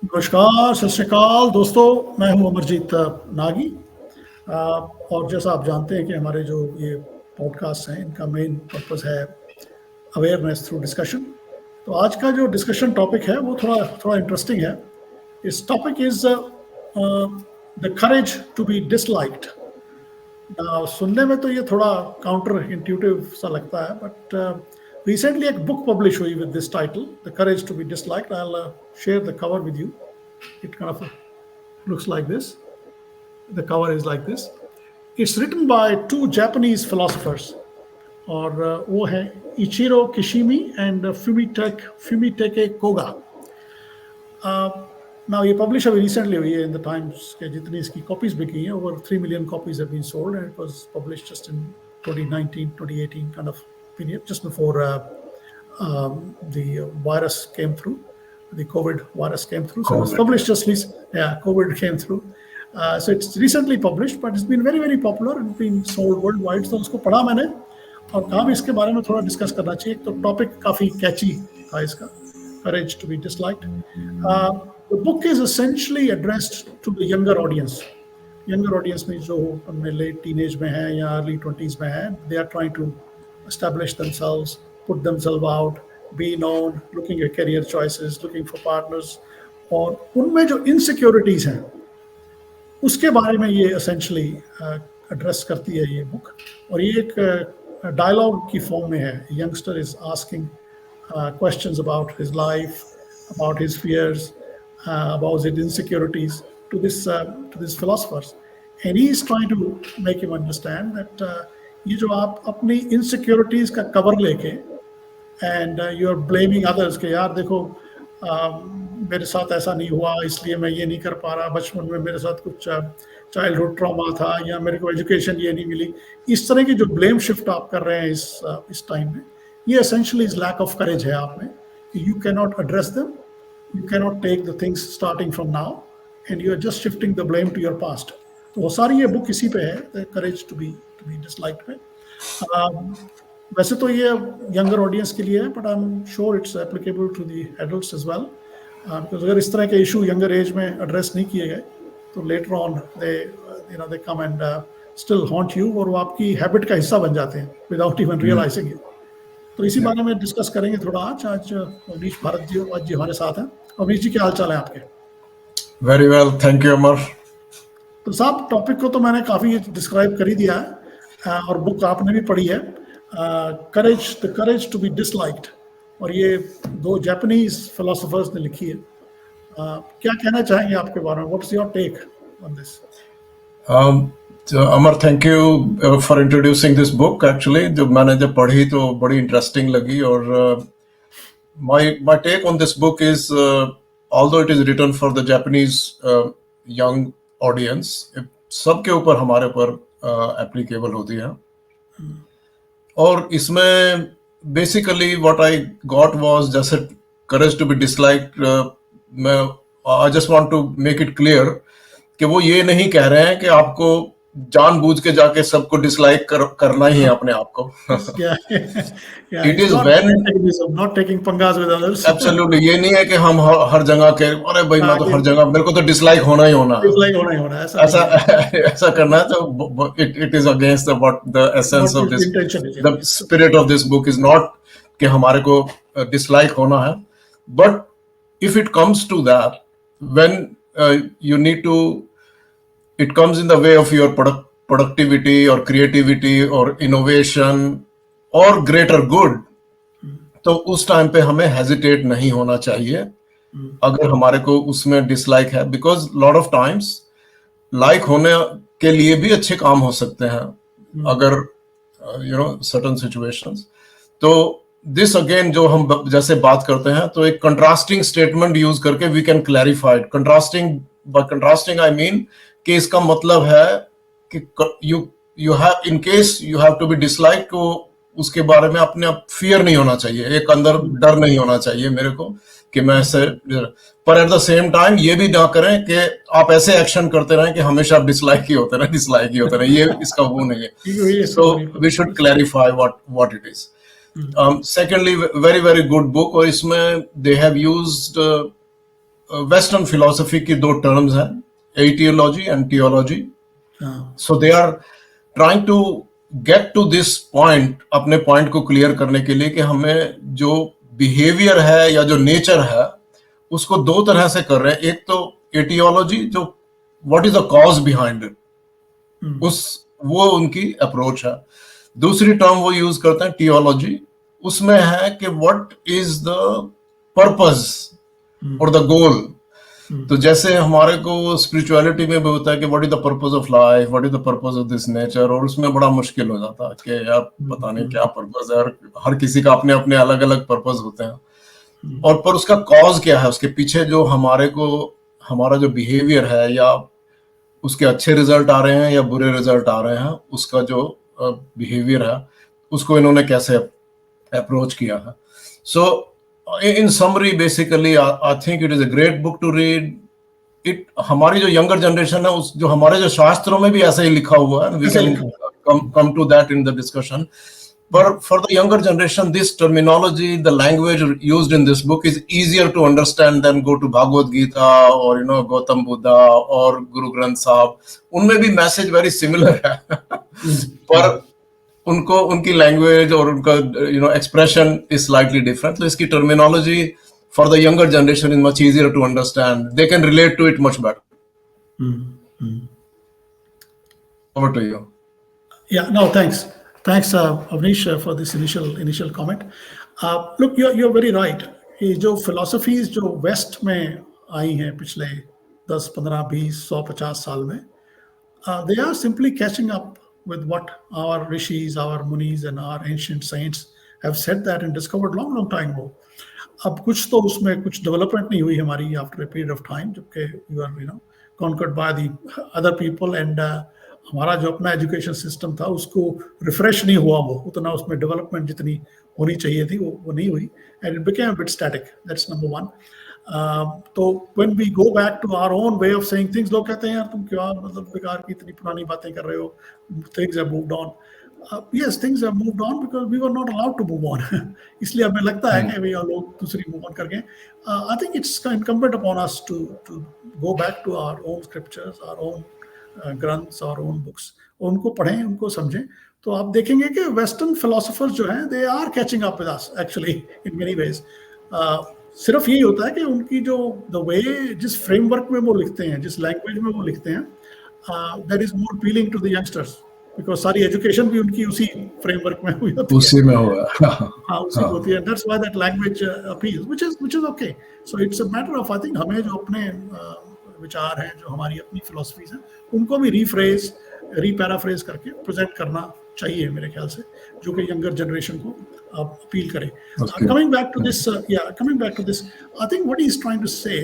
नमस्कार, सत श्री अकाल दोस्तों, मैं हूं अमरजीत नागी। और जैसा आप जानते हैं कि हमारे जो ये पॉडकास्ट हैं, इनका मेन पर्पस है अवेयरनेस थ्रू डिस्कशन। तो आज का जो डिस्कशन टॉपिक है वो थोड़ा थोड़ा इंटरेस्टिंग है। इस topic is the courage to be disliked. सुनने में तो ये थोड़ा काउंटर इंट्यूटिव सा लगता है, बट रिसेंटली एक बुक पब्लिश हुई with this title, the courage to be disliked. I will share the cover with you. It kind of looks like this. The cover is like this. It's written by two Japanese philosophers, और वो है Ichiro Kishimi and Fumitake Koga. Now ये publish अभी recently हुई है in the times के जितनी इसकी कॉपीज बिकी हैं, over 3 million copies have been sold, and it was published just in 2019 2018 kind of period, just before the virus came through. The COVID virus came through, so it's published just recently. Yeah, COVID came through, so it's recently published, but it's been very popular and been sold worldwide. So उसको पढ़ा मैंने और कहा भी इसके बारे में थोड़ा डिस्कस करना चाहिए। तो टॉपिक काफी कैची था इसका, courage to be disliked. The book is essentially addressed to the younger audience. Younger audience में जो अपने late teenage में है या early 20s में है, they are trying to establish themselves, put themselves out, be known, looking at career choices, looking for partners, और उनमें जो इनसिक्योरिटीज हैं उसके बारे में ये एसेंशली एड्रेस करती है ये बुक। और ये एक डायलॉग की फॉर्म में है। Youngster is asking questions about his life, about his fears, about his insecurities to this philosophers, and he is trying to make him understand that ये जो आप अपनी इनसिक्योरिटीज का कवर लेके and you are blaming others के यार देखो मेरे साथ ऐसा नहीं हुआ इसलिए मैं ये नहीं कर पा रहा, बचपन में मेरे साथ कुछ चाइल्डहुड ट्रॉमा था, या मेरे को एजुकेशन ये नहीं मिली, इस तरह की जो ब्लेम शिफ्ट आप कर रहे हैं इस टाइम में, ये essentially is lack of courage है आप में। You can not address them, you can not take the things starting from now, and you are just shifting the blame to your past. तो वो सारी ये बुक इसी पे है, the courage to be disliked पे। वैसे तो ये यंगर ऑडियंस के लिए है, but I am sure it's applicable to the adults as well, because अगर इस तरह के इशू यंगर एज में एड्रेस नहीं किए गए तो later on they come and still haunt you, और वो आपकी हैबिट का हिस्सा बन जाते हैं विदाउट इवन रियलाइजिंग इट। तो इसी बारे में डिस्कस करेंगे थोड़ा आज अवनीश भारत जी आज जी हमारे साथ हैं। अवनीश जी, क्या हाल चाल है आपके? वेरी वेल, थैंक यू अमर। तो साहब, टॉपिक को तो मैंने काफ़ी डिस्क्राइब कर ही दिया है, और बुक आपने भी पढ़ी है, the courage to be disliked, और ये दो जापानीज फिलोसोफर्स ने लिखी है। क्या कहना चाहेंगे आपके बारे में? What's your take on this? Amar, thank you for introducing this book. Actually जब पढ़ी तो बड़ी इंटरेस्टिंग लगी, और my take on this book is although it is written for the Japanese young audience, सबके ऊपर हमारे ऊपर एप्लीकेबल होती है। और इसमें basically what I got was जैसे करेज टू बी डिसलाइक्ड। मैं I just want to make it clear कि वो ये नहीं कह रहे हैं कि आपको जानबूझ के जाके सबको डिसलाइक करना ही है अपने आप को। It is when not taking पंगास with others. Absolutely, ये नहीं है कि हम हर जगह के अरे भाई मैं तो हर जगह मेरे को तो डिसलाइक होना ही होना है, ऐसा करना है। तो it is against the essence of this, the spirit of this book is not कि हमारे को डिसलाइक होना है, but if it comes to that, when you need to, it comes in the way of your productivity or creativity or innovation or greater good, तो उस time पे हमें hesitate नहीं होना चाहिए अगर हमारे को उसमें डिसलाइक है, because lot of times like होने के लिए भी अच्छे काम हो सकते हैं अगर सर्टेन सिचुएशंस। तो दिस अगेन जो हम जैसे बात करते हैं, तो एक कंट्रास्टिंग स्टेटमेंट यूज करके we can clarify. By contrasting I mean कि इसका मतलब है कि you have, in case you have to be dislike, तो उसके बारे में अपने आप फियर नहीं होना चाहिए, एक अंदर डर नहीं होना चाहिए मेरे को कि मैं ऐसे, पर एट द सेम टाइम ये भी ना करें कि आप ऐसे एक्शन करते रहें कि हमेशा आप डिसलाइक ही होते रहे, ये इसका वो नहीं है। So we should clarify what it is. Secondly, very very good book, और इसमें they have used western philosophy की दो टर्म्स हैं, etiology and teleology. So they are trying to get to this point, अपने पॉइंट को clear करने के लिए कि हमें जो बिहेवियर है या जो नेचर है उसको दो तरह से कर रहे हैं. एक तो एटियोलॉजी, जो what is the cause behind it, वो उनकी अप्रोच है. दूसरी टर्म वो यूज करते हैं टियोलॉजी, उसमें है कि व्हाट इज द पर्पस और द गोल. तो जैसे हमारे को स्पिरिचुअलिटी में भी होता है कि what is the purpose of life, what is the purpose of this nature, और उसमें बड़ा मुश्किल हो जाता है कि यार पता नहीं क्या पर्पस है, हर किसी का अपने अपने अलग अलग पर्पस होते हैं. और पर उसका कॉज क्या है, उसके पीछे जो हमारा जो बिहेवियर है, या उसके अच्छे रिजल्ट आ रहे हैं या बुरे रिजल्ट आ रहे हैं, उसका जो बिहेवियर है उसको इन्होंने कैसे अप्रोच किया है. So in summary basically I think it is a great book to read. It हमारी जो यंगर जनरेशन है, उस जो हमारे जो शास्त्रों में भी ऐसा ही लिखा हुआ है, we can come to that in the discussion. But for the younger generation, this terminology, the language used in this book is easier to understand than go to Bhagavad Gita or Gautam Buddha or Guru Granth Sahib. उनमें भी message very similar है, पर उनको उनकी language और उनका expression is slightly different. तो इसकी terminology for the younger generation is much easier to understand. They can relate to it much better. Over to you. Yeah, no, thanks. Thanks, Avnish, for this initial comment. Look, you're very right. ये जो philosophies जो waste में आई हैं पिछले 10, 15, 20, 100, 50 साल में, they are simply catching up with what our rishis, our munis, and our ancient saints have said that and discovered long time ago. अब कुछ तो उसमें कुछ डेवलपमेंट नहीं हुई हमारी after a period of time, जबकि we were conquered by the other people, and हमारा जो अपना एजुकेशन सिस्टम था उसको रिफ्रेश नहीं हुआ, वो उतना उसमें डेवलपमेंट जितनी होनी चाहिए थी वो नहीं हुई, and it became a bit static. That's number one. तो when we go back to our own way of saying things, लोग कहते हैं यार तुम क्या मतलब बेकार की इतनी पुरानी बातें कर रहे हो, things have moved on. Yes, things have moved on because we were not allowed to move on. इसलिए हमें लगता है कि भैया लोग दूसरी मूव ऑन कर गए. I think it's incumbent upon us to go back to our own scriptures, our own granths our own books, उनको पढ़ें, उनको समझें. तो आप देखेंगे कि वेस्टर्न फिलोसोफर्स जो हैं, they are catching up with us actually in many ways. सिर्फ यही होता है कि उनकी जो द वे, जिस फ्रेमवर्क में वो लिखते हैं, जिस लैंग्वेज में वो लिखते हैं, that is more appealing to the youngsters, because सारी एजुकेशन भी उनकी उसी फ्रेमवर्क में हुई होती है, उसी में हुआ. हाँ, उसी होती है. That's why that language appeals, which is okay. So it's a matter of, I think, हमें जो अपने विचार हैं, जो हमारी अपनी फिलोसफीज हैं, उनको भी रीपैराफ्रेज करके प्रेजेंट करना चाहिए मेरे ख्याल से, जो कि यंगर जनरेशन को अपील करे. Coming back to this, I think what he is trying to say,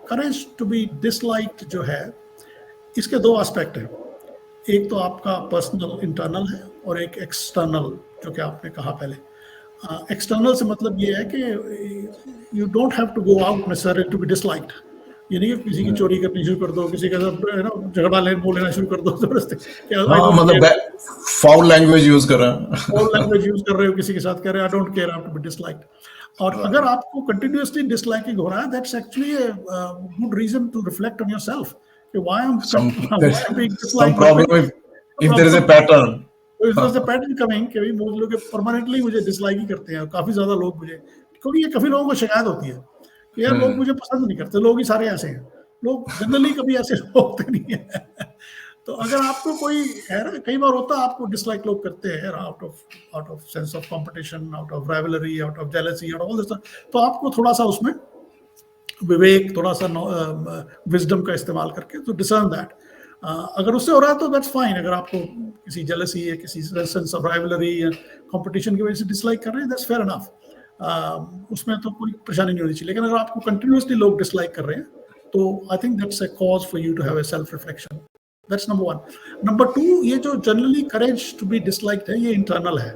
courage to be disliked जो है, इसके दो एस्पेक्ट हैं. एक तो आपका पर्सनल इंटरनल है और एक एक्सटर्नल, जो कि आपने कहा पहले. एक्सटर्नल से मतलब ये है कि you don't have to go out necessarily to be disliked. ये नहीं कि किसी की चोरी करनी शुरू कर दो, किसी का झगड़ा बोलना शुरू कर दो जबरदस्ती, मतलब फाउल लैंग्वेज यूज कर रहे हैं, फाउल लैंग्वेज यूज कर रहे हो किसी के साथ, कह रहे हैं I don't care, I have to be disliked. और अगर आपको कंटिन्यूअसली डिसलाइकिंग हो रहा है, that's actually a good reason to reflect on yourself कि why I am being disliked. If there is a pattern, तो इस तरह से पैटर्न कमिंग कि भाई मुझे लोग परमानेंटली मुझे डिसलाइक ही करते हैं, काफी ज्यादा लोग मुझे, क्योंकि ये काफी लोगों को शिकायत होती है कि यार लोग मुझे पसंद नहीं करते, लोग ही सारे ऐसे हैं. लोग जनरली कभी ऐसे होते नहीं है. तो अगर आपको कोई है ना, कई बार होता है आपको डिसलाइक लोग करते हैं out of sense of competition, out of rivalry, out of jealousy, out of all this, तो आपको थोड़ा सा उसमें विवेक, थोड़ा सा विजडम का इस्तेमाल करके तो डिसर्न दैट. अगर उससे हो रहा है तो दैट्स फाइन. अगर आपको किसी जेलसी या किसी सेंस ऑफ राइवलरी या कंपटीशन की वजह से डिसलाइक कर रहे हैं, दैट्स फेयर इनफ. उसमें तो कोई परेशानी नहीं होनी चाहिए. लेकिन अगर आपको कंटिन्यूसली लोग डिसलाइक कर रहे हैं, तो I think that's a cause for you to have a self reflection. That's number one. Number two, ये जो generally courage to be disliked है, ये इंटरनल है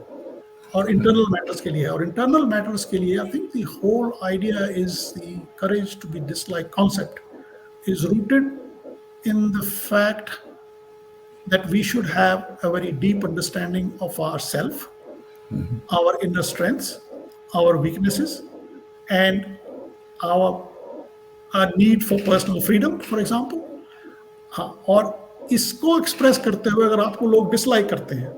और इंटरनल मैटर्स के लिए है. और इंटरनल मैटर्स के लिए I think the whole idea is the courage to be dislike concept is rooted in the fact that we should have a very deep understanding of ourself, our inner strengths, our weaknesses, and our need for personal freedom for example. हाँ, और इसको express करते हुए अगर आपको लोग dislike करते हैं,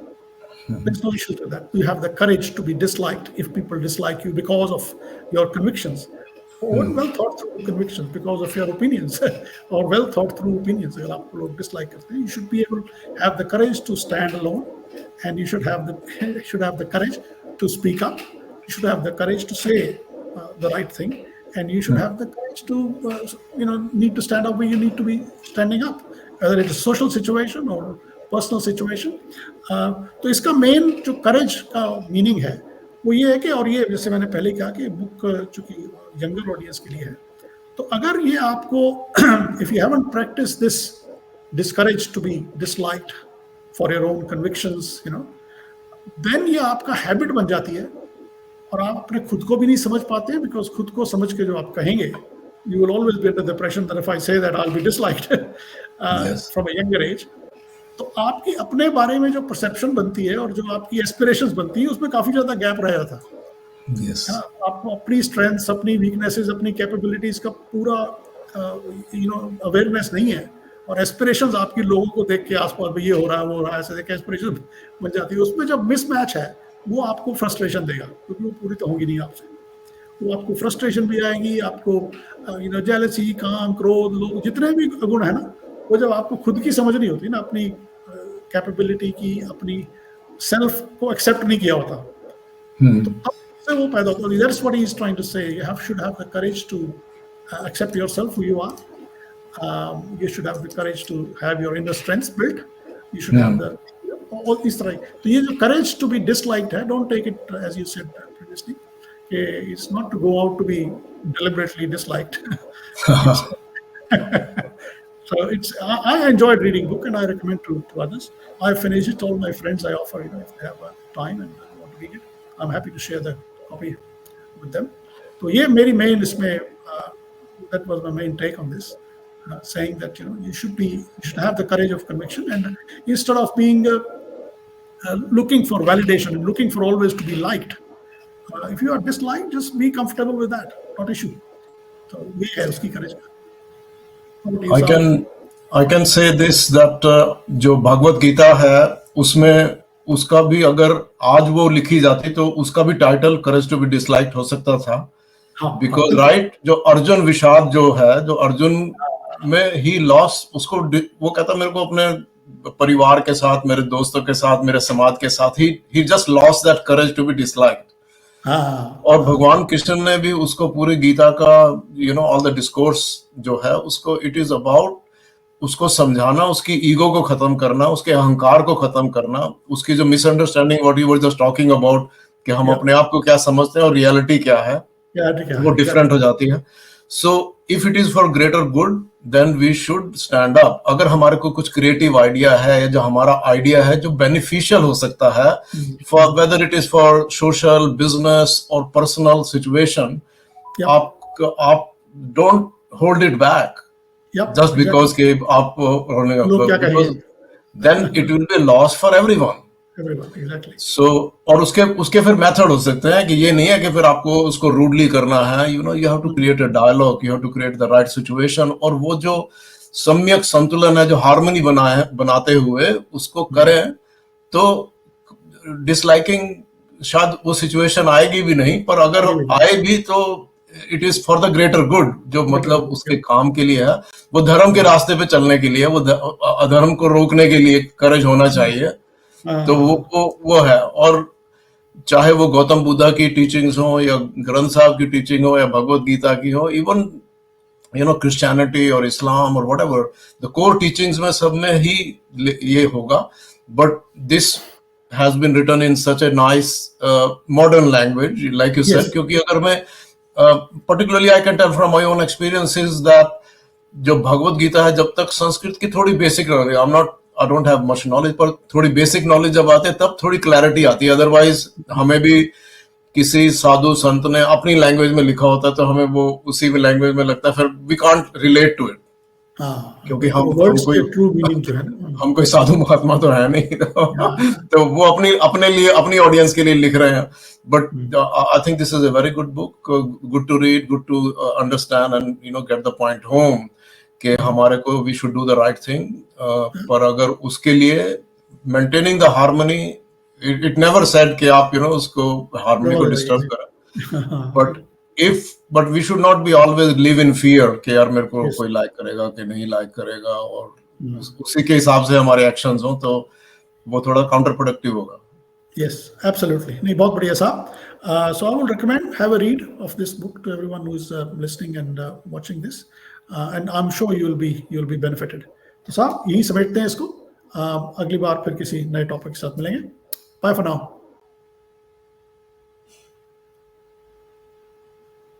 there's no issue to that. You have the courage to be disliked if people dislike you because of your convictions, or well thought through convictions because of your opinions, or well thought through opinions. अगर आपको लोग dislike करते हैं, you should be able to have the courage to stand alone, and you should have the courage to speak up. You should have the courage to say the right thing, and you should have the courage to need to stand up where you need to be standing up, whether it is social situation or personal situation. तो इसका main जो करेज का meaning है वो ये है कि, और ये जैसे मैंने पहले कहा कि बुक चूंकि यंगर ऑडियंस के लिए है, तो अगर ये आपको if you haven't practice this courage to be disliked for your own convictions, then ये आपका हैबिट बन जाती है और आप अपने खुद को भी नहीं समझ पाते हैं, बिकॉज खुद को समझ के जो आप कहेंगे, you will always be under the pressure that if I say that I will be disliked from a younger age. तो आपकी अपने बारे में जो परसेप्शन बनती है और जो आपकी एस्पिरेशंस बनती है, उसमें काफी ज्यादा गैप रह जाता है। आपको अपनी स्ट्रेंथ्स, अपनी वीकनेसेस, अपनी कैपेबिलिटीज का पूरा अवेयरनेस नहीं है, और एस्पिरेशंस आपकी लोगों को देख के आसपास में ये हो रहा है वो हो रहा है ऐसे देख के एस्पिरेशन बन जाती है। उसमें जब मिसमैच है वो आपको फ्रस्ट्रेशन देगा, क्योंकि वो पूरी तो होगी नहीं आपसे। वो आपको फ्रस्ट्रेशन भी आएगी, आपको जेलसी, काम, क्रोध, लोग जितने भी गुण है ना, वो जब आपको खुद की समझ नहीं होती ना, अपनी कैपेबिलिटी की, अपनी सेल्फ को एक्सेप्ट नहीं किया होता, तो तब से वो पैदा होता है। That's what he is trying to say, you should have the courage to accept yourself who you are, you should have the courage to have your inner strengths built, you should have the और इस तरह। तो ये जो courage to be disliked है, don't take it as you said previously, it's not to go out to be deliberately disliked. So I enjoyed reading book, and I recommend to others. I finish it. All my friends I offer, if they have time and want to read it, I'm happy to share the copy with them. So ये मेरी main इसमें that was my main take on this, saying that you should have the courage of conviction, and instead of being looking for validation and looking for always to be liked, if you are disliked, just be comfortable with that, not issue. So ये है उसकी courage। I can say this that जो भगवत गीता है उसमें उसका भी अगर आज वो लिखी जाती तो उसका भी title courage to be disliked हो सकता था, बिकॉज राइट जो अर्जुन विषाद जो है, जो अर्जुन में ही लॉस, उसको वो कहता मेरे को अपने परिवार के साथ, मेरे दोस्तों के साथ, मेरे समाज के साथ ही just lost that courage to be disliked. और भगवान कृष्ण ने भी उसको पूरी गीता का ऑल द डिस्कोर्स जो है उसको इट इज अबाउट उसको समझाना, उसकी ईगो को खत्म करना, उसके अहंकार को खत्म करना, उसकी जो misunderstanding what you were just talking about कि हम अपने आप को क्या समझते हैं और रियलिटी क्या है, वो डिफरेंट हो जाती है। So if it is for greater good then we should stand up. अगर हमारे को कुछ क्रिएटिव आइडिया है या जो हमारा आइडिया है जो बेनिफिशियल हो सकता है for whether it is for social, business और पर्सनल सिचुएशन, आप don't hold it back just because के आप then it will be loss for everyone. So, और उसके फिर मेथड हो सकते हैं कि ये नहीं है कि फिर आपको उसको रूडली करना है, you have to create a dialogue, you have to create the right situation, और वो जो सम्यक संतुलन है, जो हार्मनी बनाते हुए उसको करें, तो डिसलाइकिंग शायद वो सिचुएशन आएगी भी नहीं, पर अगर आए भी तो it is for the greater good, जो मतलब उसके काम के लिए है, वो धर्म के रास्ते पे चलने के लिए, वो अधर्म को रोकने के लिए करेज होना चाहिए। तो वो है। और चाहे वो गौतम बुद्धा की टीचिंग्स हो या ग्रंथ साहब की टीचिंग हो या भगवत गीता की हो, इवन क्रिश्चियनिटी और इस्लाम और व्हाटएवर, द कोर टीचिंग्स में सब में ही ये होगा, but this has been written in such a nice modern language like you said, क्योंकि अगर मैं particularly I can tell from my own experiences that जो भगवत गीता है, जब तक संस्कृत की थोड़ी basic I don't have much knowledge, पर थोड़ी बेसिक नॉलेज जब आते हैं तब थोड़ी क्लैरिटी आती है। अदरवाइज हमें भी किसी साधु संत ने अपनी लैंग्वेज में लिखा होता है तो हमें वो उसी में लैंग्वेज में लगता है, फिर we can't relate to it. हाँ, क्योंकि हम वर्ड्स कोई के ट्रू मीनिंग जो है ना। हम कोई साधु महात्मा तो है नहीं, तो वो अपने लिए, अपनी ऑडियंस के लिए लिख रहे हैं. But I think this is a very good book, good to read, good to understand and get the point home कि हमारे को we should do the right thing. पर अगर उसके लिए maintaining the harmony, it never said कि आप उसको हार्मनी को डिस्टर्ब करें. But but we should not be always live in fear कि यार मेरे को कोई लाइक करेगा कि नहीं लाइक करेगा, और उसी के हिसाब से हमारे एक्शंस हो, तो वो थोड़ा काउंटर प्रोडक्टिव होगा. Yes, absolutely. नहीं, बहुत बढ़िया साहब. So I would recommend have a read of this book to everyone who is listening and watching this, and I'm sure you'll be benefited. तो साहब यही समेटते हैं इसको. अगली बार फिर किसी नए टॉपिक के साथ मिलेंगे. Bye for now.